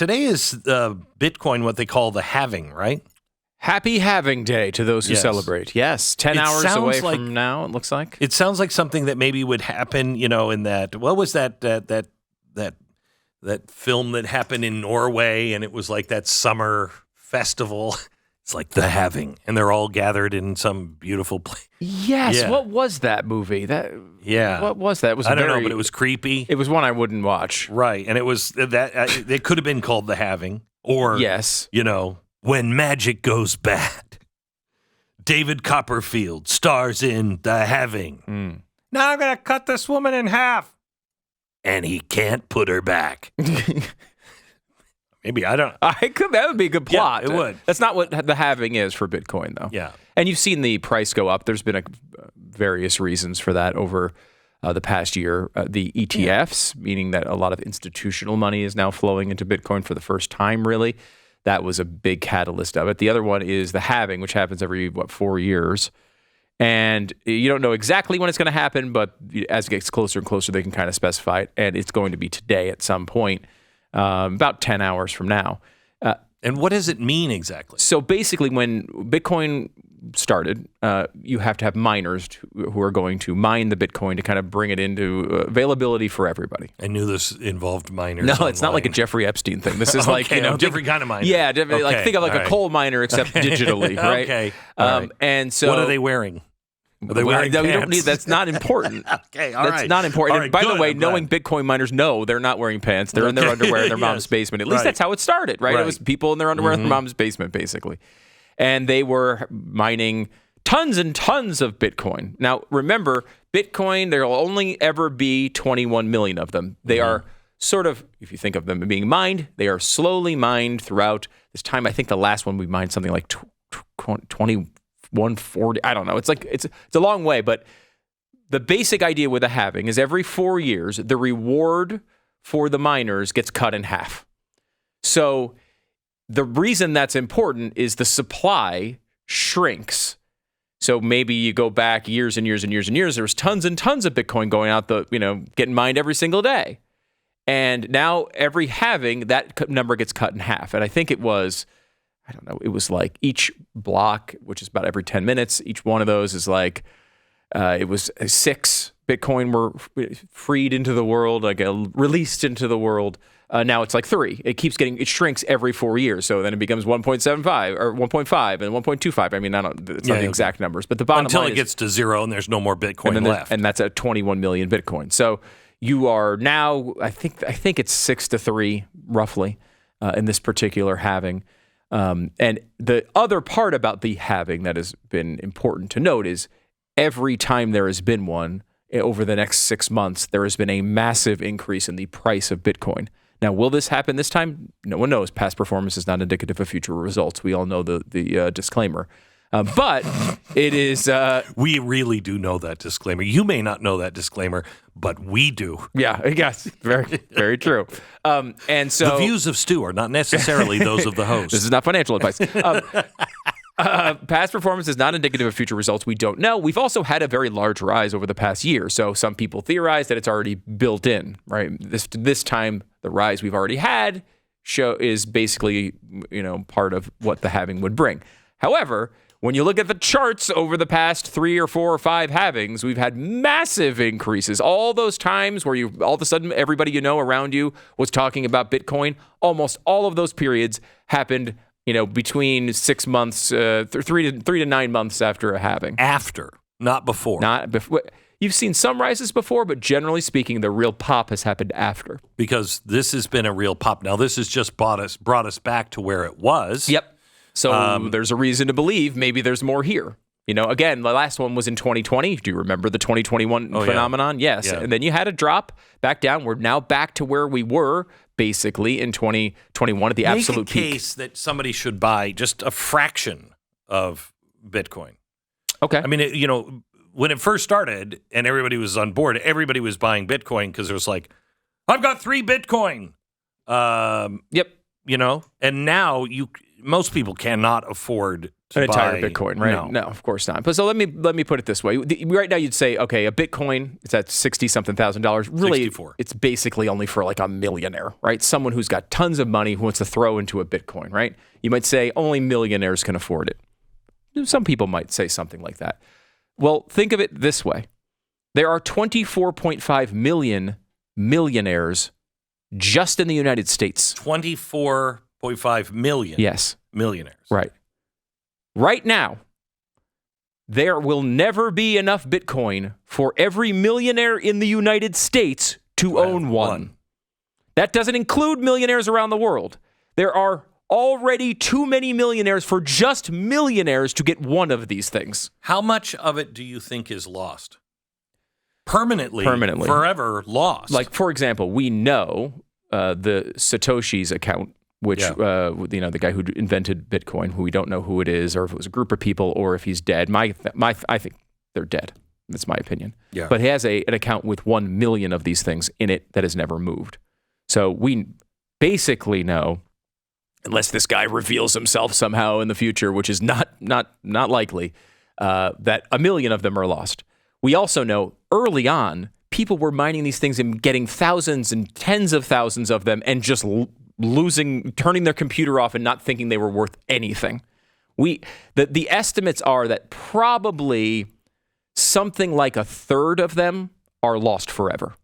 today is Bitcoin what they call the halving, right? Happy Halving Day to those who Yes. celebrate. Yes, 10 hours away from now, it looks like. It sounds like something that maybe would happen, in that, what was that film that happened in Norway, and it was like that summer festival. It's like the halving, and they're all gathered in some beautiful place. Yes, Yeah. what was that movie? What was that? It was I don't know, but it was creepy. It was one I wouldn't watch. Right, and it was that it could have been called the halving, or yes, when magic goes bad. David Copperfield stars in The Halving. Now I'm going to cut this woman in half. And he can't put her back. Maybe, I don't know. That would be a good plot. Yeah, it would. That's not what the halving is for Bitcoin, though. Yeah. And you've seen the price go up. There's been various reasons for that over the past year. The ETFs, meaning that a lot of institutional money is now flowing into Bitcoin for the first time, really. That was a big catalyst of it. The other one is the halving, which happens every, 4 years. And you don't know exactly when it's going to happen, but as it gets closer and closer, they can kind of specify it. And it's going to be today at some point, about 10 hours from now. And what does it mean exactly? So basically, when Bitcoin started, you have to have miners who are going to mine the Bitcoin to kind of bring it into availability for everybody. I knew this involved miners. No, online. It's not like a Jeffrey Epstein thing. This is like, different kind of miner. Yeah, think of like all a coal miner, except digitally, right? Okay. All right. And so, what are they wearing? Are they wearing pants? You don't need, that's not important. Okay, all right. That's not important. All right, by the good, way, I'm knowing glad. Bitcoin miners, no, they're not wearing pants. They're in their underwear in their mom's basement. At least that's how it started, right? It was people in their underwear in their mom's basement, basically. And they were mining tons and tons of Bitcoin. Now, remember, Bitcoin, there will only ever be 21 million of them. They are sort of, if you think of them being mined, they are slowly mined throughout this time. I think the last one we mined something like 2140. I don't know. It's a long way, but the basic idea with a halving is every 4 years, the reward for the miners gets cut in half. So the reason that's important is the supply shrinks. So maybe you go back years and years and years and years, there was tons and tons of Bitcoin going out getting mined every single day. And now every halving, that number gets cut in half. And I think it was like each block, which is about every 10 minutes, each one of those is like, it was 6 Bitcoin were freed into the world, released into the world. Now it's like 3. It shrinks every 4 years. So then it becomes 1.75 or 1.5 and 1.25. I mean, it's not the exact numbers, but the bottom until line it gets to 0 and there's no more Bitcoin left. And that's at 21 million Bitcoin. So you are now, I think it's 6-3 roughly in this particular halving. And the other part about the halving that has been important to note is every time there has been one over the next 6 months, there has been a massive increase in the price of Bitcoin. Now, will this happen this time? No one knows. Past performance is not indicative of future results. We all know the disclaimer. But it is... we really do know that disclaimer. You may not know that disclaimer, but we do. Yeah, yes. Very, very true. And so... The views of Stu are not necessarily those of the host. This is not financial advice. Past performance is not indicative of future results. We don't know. We've also had a very large rise over the past year. So some people theorize that it's already built in, right? This time, the rise we've already had is basically, part of what the halving would bring. However, when you look at the charts over the past 3 or 4 or 5 halvings, we've had massive increases. All those times where all of a sudden everybody around you was talking about Bitcoin, almost all of those periods happened between 6 months, 3 to 9 months after a halving. After, not before. Not before. You've seen some rises before, but generally speaking, the real pop has happened after. Because this has been a real pop. Now, this has just brought us back to where it was. Yep. So there's a reason to believe maybe there's more here. Again, the last one was in 2020. Do you remember the 2021 phenomenon? Yeah. Yes. Yeah. And then you had a drop back down. We're now back to where we were basically in 2021 at the absolute peak. Make a case that somebody should buy just a fraction of Bitcoin. Okay. I mean, when it first started and everybody was on board, everybody was buying Bitcoin because it was like, I've got 3 Bitcoin. Yep. And now most people cannot afford an entire buy, Bitcoin, right? No, of course not. But so let me put it this way. Right now, you'd say, okay, a Bitcoin is at $60-something thousand. Really, 64. It's basically only for like a millionaire, right? Someone who's got tons of money who wants to throw into a Bitcoin, right? You might say only millionaires can afford it. Some people might say something like that. Well, think of it this way. There are 24.5 million millionaires just in the United States. 24.5 million. Yes. Millionaires. Right. Right now, there will never be enough Bitcoin for every millionaire in the United States to own one. That doesn't include millionaires around the world. There are already too many millionaires for just millionaires to get one of these things. How much of it do you think is lost? Permanently. Forever lost. Like, for example, we know the Satoshi's account, which, the guy who invented Bitcoin, who we don't know who it is, or if it was a group of people, or if he's dead. I think they're dead. That's my opinion. Yeah. But he has an account with 1 million of these things in it that has never moved. So we basically know, unless this guy reveals himself somehow in the future, which is not likely, that 1 million of them are lost. We also know early on, people were mining these things and getting thousands and tens of thousands of them and just turning their computer off and not thinking they were worth anything. The estimates are that probably something like a third of them are lost forever.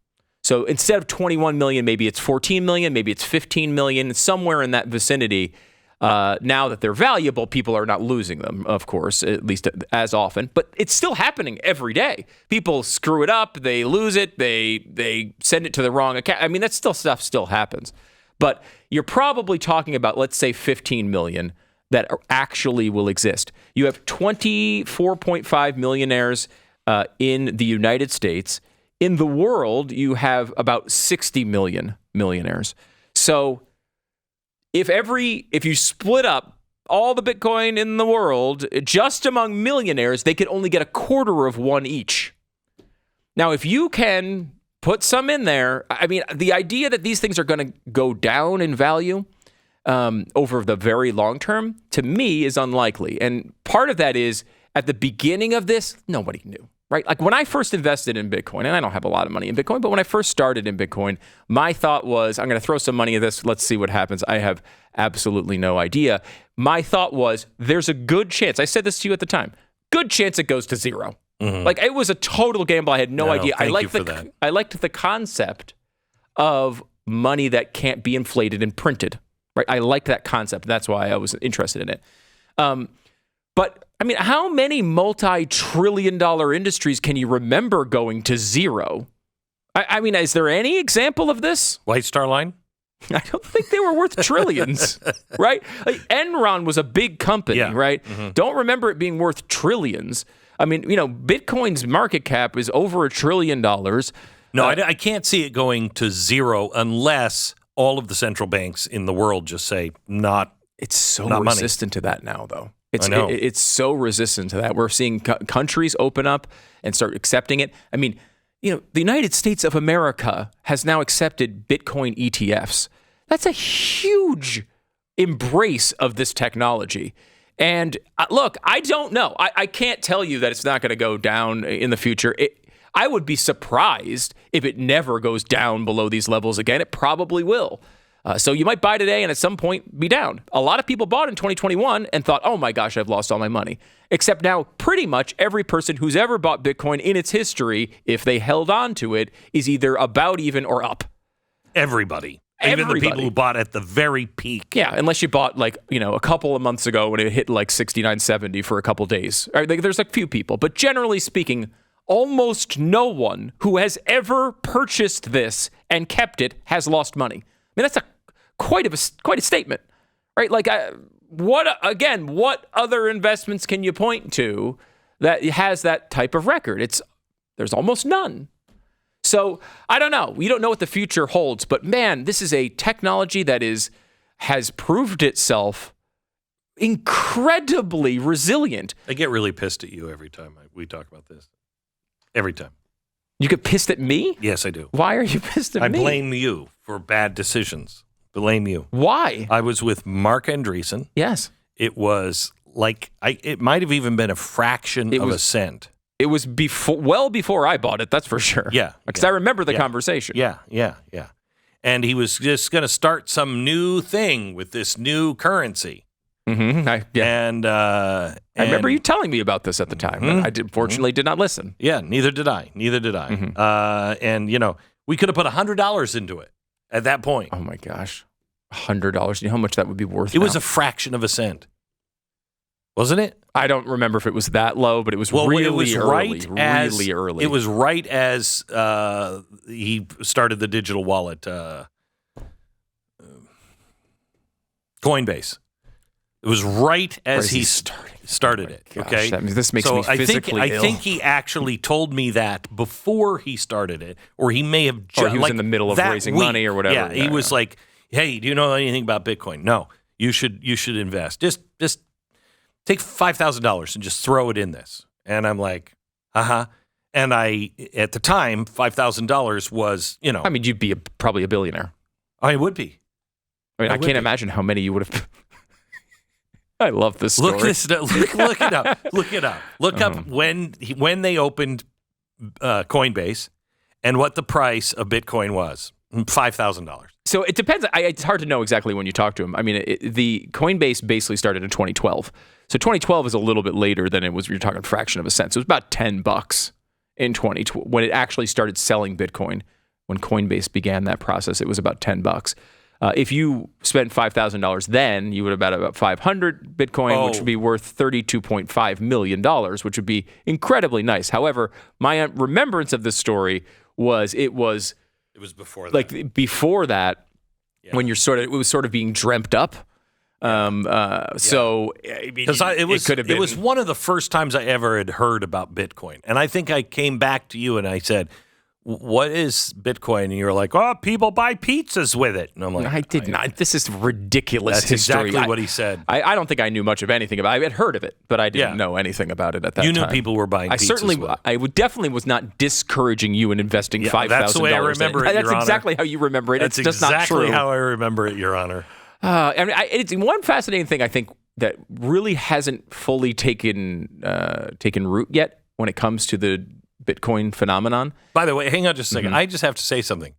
So instead of 21 million, maybe it's 14 million, maybe it's 15 million, somewhere in that vicinity. Now that they're valuable, people are not losing them, of course, at least as often. But it's still happening every day. People screw it up, they lose it, they send it to the wrong account. I mean, that stuff still happens. But you're probably talking about, let's say, 15 million that actually will exist. You have 24.5 millionaires in the United States. In the world, you have about 60 million millionaires. So if you split up all the Bitcoin in the world, just among millionaires, they could only get a quarter of one each. Now, if you can put some in there, I mean, the idea that these things are going to go down in value over the very long term, to me, is unlikely. And part of that is, at the beginning of this, nobody knew. Right? Like when I first invested in Bitcoin, and I don't have a lot of money in Bitcoin, but when I first started in Bitcoin, my thought was, I'm going to throw some money at this. Let's see what happens. I have absolutely no idea. My thought was, there's a good chance. I said this to you at the time. Good chance it goes to zero. Mm-hmm. Like it was a total gamble. I had no idea. I liked the concept of money that can't be inflated and printed. Right? I liked that concept. That's why I was interested in it. But I mean, how many multi-trillion-dollar industries can you remember going to zero? I mean, is there any example of this? White Star Line? I don't think they were worth trillions, right? Like Enron was a big company, right? Mm-hmm. Don't remember it being worth trillions. I mean, Bitcoin's market cap is over $1 trillion. No, I can't see it going to zero unless all of the central banks in the world just say not. It's so not resistant to that now, though. It's so resistant to that. We're seeing countries open up and start accepting it. I mean, the United States of America has now accepted Bitcoin ETFs. That's a huge embrace of this technology. And look, I don't know. I can't tell you that it's not going to go down in the future. I would be surprised if it never goes down below these levels again. It probably will. So you might buy today and at some point be down. A lot of people bought in 2021 and thought, oh my gosh, I've lost all my money. Except now pretty much every person who's ever bought Bitcoin in its history, if they held on to it, is either about even or up. Everybody. Even the people who bought at the very peak. Yeah, unless you bought a couple of months ago when it hit like 69.70 for a couple days. There's a few people. But generally speaking, almost no one who has ever purchased this and kept it has lost money. I mean, that's quite a statement, right? Like, what other investments can you point to that has that type of record? There's almost none. So I don't know. We don't know what the future holds, but man, this is a technology that has proved itself incredibly resilient. I get really pissed at you every time we talk about this. Every time. You get pissed at me? Yes, I do. Why are you pissed at me? I blame you for bad decisions. Blame you. Why? I was with Mark Andreessen. Yes. It was it might have even been a fraction of a cent. It was well before I bought it, that's for sure. Yeah. Because I remember the conversation. Yeah. And he was just going to start some new thing with this new currency. Mm-hmm. I remember you telling me about this at the time, but I fortunately did not listen. Yeah, neither did I. Mm-hmm. And, we could have put $100 into it at that point. Oh, my gosh. $100. You know how much that would be worth It was a fraction of a cent. Wasn't it? I don't remember if it was that low, but it was really early. Really early. It was right as he started the digital wallet, Coinbase. It was right as he started it. Gosh, okay, this makes me physically ill. I think he actually told me that before he started it, or he may have. Or he was in the middle of raising money or whatever. Yeah, he was like, "Hey, do you know anything about Bitcoin? No, you should invest. Just take $5,000 and just throw it in this." And I'm like, And at the time, $5,000 was, I mean, you'd be probably a billionaire. I would be. I can't imagine how many you would have. I love this story. Look it up. Look it up. Look up when they opened Coinbase and what the price of Bitcoin was. $5,000. So it depends. It's hard to know exactly when you talk to him. I mean, the Coinbase basically started in 2012. So 2012 is a little bit later than it was. You're talking a fraction of a cent. So it was about $10 in 2012 when it actually started selling Bitcoin. When Coinbase began that process, it was about $10. If you spent $5,000 then, you would have about 500 Bitcoin, which would be worth $32.5 million, which would be incredibly nice. However, my remembrance of this story was it was before that. Like before that, when it was sort of being dreamt up. So I mean, it was one of the first times I ever had heard about Bitcoin, and I think I came back to you and I said, "What is Bitcoin?" And you were like, "Oh, people buy pizzas with it." And I'm like, I did not. This is ridiculous. That's history. exactly what he said. I don't think I knew much of anything about it. I had heard of it, but I didn't know anything about it at that time. You knew people were buying pizzas. I definitely was not discouraging you in investing $5,000. That's the way I remember it, That's Your exactly Honor. how you remember it. That's it's just not true. exactly how I remember it, Your Honor. It's one fascinating thing I think that really hasn't fully taken root yet when it comes to the Bitcoin phenomenon. By the way, hang on just a second. I just have to say something.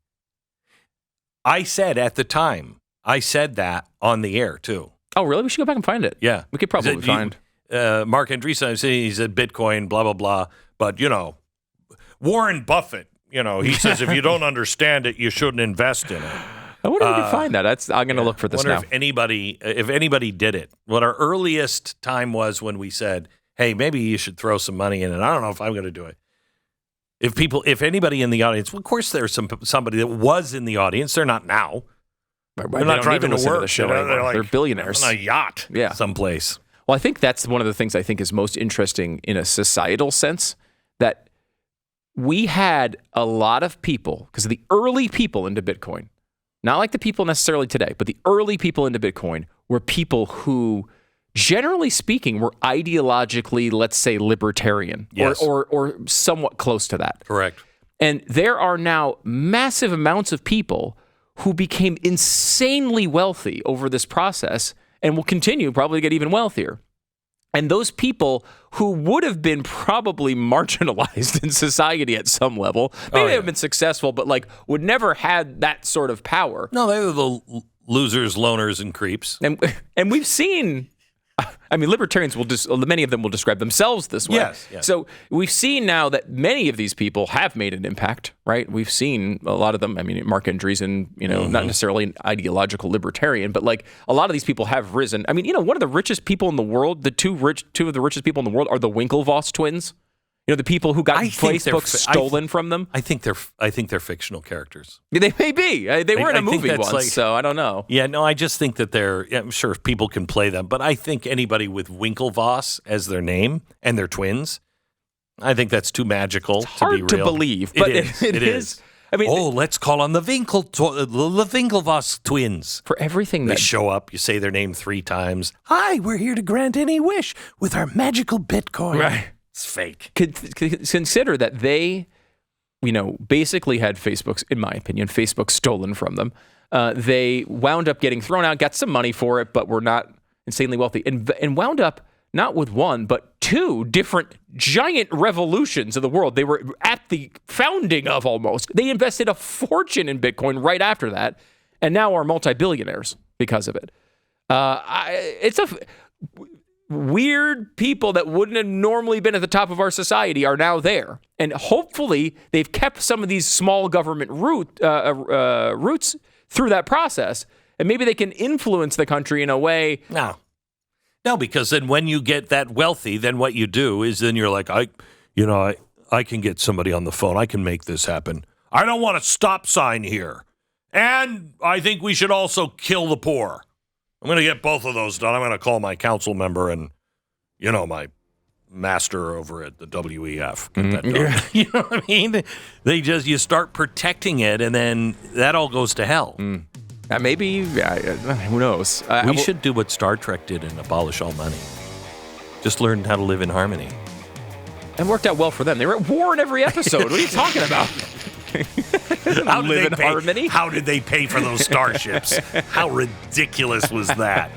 I said at the time, that on the air too. Oh, really? We should go back and find it. Yeah. We could probably find. Mark Andreessen, he said Bitcoin, blah, blah, blah. But, Warren Buffett, he says if you don't understand it, you shouldn't invest in it. I wonder if we can find that. I'm going to look for this now. If anybody did it. What our earliest time was when we said, hey, maybe you should throw some money in it. I don't know if I'm going to do it. If anybody in the audience, well, of course there's somebody that was in the audience. They're not now. They're not driving to work. The show they're billionaires. On a yacht someplace. Well, I think that's one of the things I think is most interesting in a societal sense, that we had a lot of people, because the early people into Bitcoin, not like the people necessarily today, but the early people into Bitcoin were people who, generally speaking, were ideologically, let's say, libertarian, or somewhat close to that. Correct. And there are now massive amounts of people who became insanely wealthy over this process and will continue probably to get even wealthier. And those people who would have been probably marginalized in society at some level, maybe they have been successful, but would never had that sort of power. No, they were the losers, loners, and creeps. And we've seen, libertarians many of them will describe themselves this way. Yes. So we've seen now that many of these people have made an impact, right? We've seen a lot of them. Mark Andreessen, not necessarily an ideological libertarian, but a lot of these people have risen. One of the richest people in the world, two of the richest people in the world are the Winklevoss twins. The people who got Facebook stolen from them. I think they're fictional characters. They may be. They were in a movie once, so I don't know. Yeah, no, I just think that I'm sure people can play them, but I think anybody with Winklevoss as their name and they're twins, I think that's too magical to be real. Hard to believe, but it is. Let's call on the Winklevoss twins. For everything they show up, you say their name 3 times. Hi, we're here to grant any wish with our magical Bitcoin. Right. It's fake. Consider that they, basically had in my opinion, Facebook stolen from them. They wound up getting thrown out, got some money for it, but were not insanely wealthy, and wound up not with one, but two different giant revolutions of the world. They were at the founding of almost. They invested a fortune in Bitcoin right after that, and now are multi-billionaires because of it. It's a weird people that wouldn't have normally been at the top of our society are now there. And hopefully they've kept some of these small government roots through that process. And maybe they can influence the country in a way. No, because then when you get that wealthy, then what you do is then you're like, I can get somebody on the phone. I can make this happen. I don't want a stop sign here. And I think we should also kill the poor. I'm going to get both of those done. I'm going to call my council member and, my master over at the WEF. Get that done. Yeah. You know what I mean? You start protecting it, and then that all goes to hell. Maybe, who knows? We should do what Star Trek did and abolish all money. Just learn how to live in harmony. And worked out well for them. They were at war in every episode. What are you talking about? How did they pay for those starships? How ridiculous was that?